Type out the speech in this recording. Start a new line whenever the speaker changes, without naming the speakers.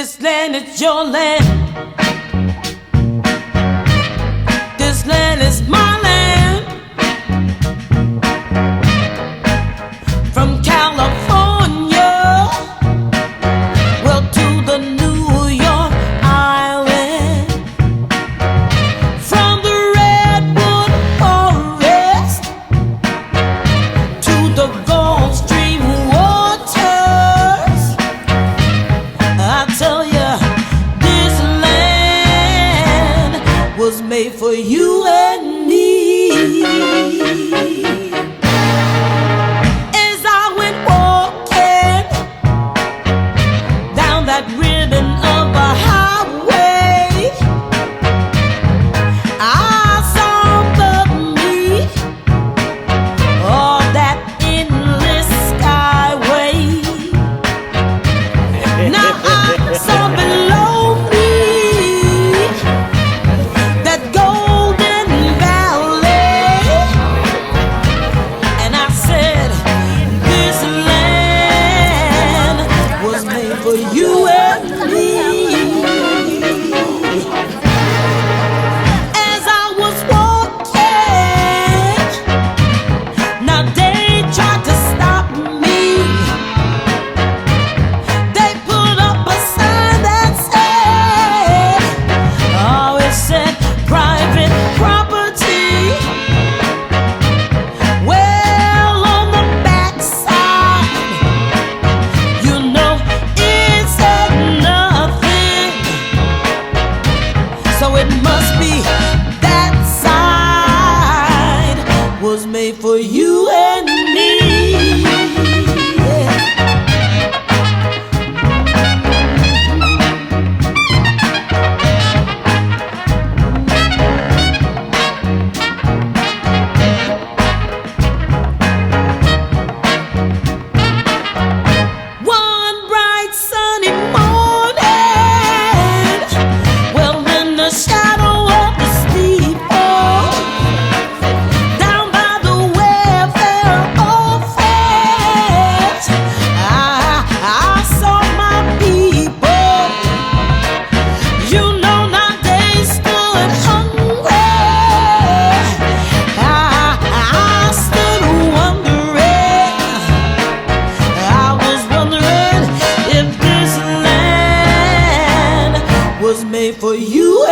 This land is your land. This land is my land. From California, well, to the New York Island. From the redwood forest to the Gulf Stream waters, I tell ya, this land was made for you and me. As I went walking down that ribbon of a highway, I saw above me all that endless skyway. Now I saw below me that golden valley, and I said, this land was made for you and me. As I was walking, now they tried to stop me. They put up a sign that said, oh, it said private property. Well, on the backside, you know it said nothing. So it must be that side was made for you and me. Yeah. One bright sunny morning, well, in the shadow of the steeple, down by the welfare office, I saw my people. You know, now they stood hungry. I stood wondering. I was wondering if this land was made for you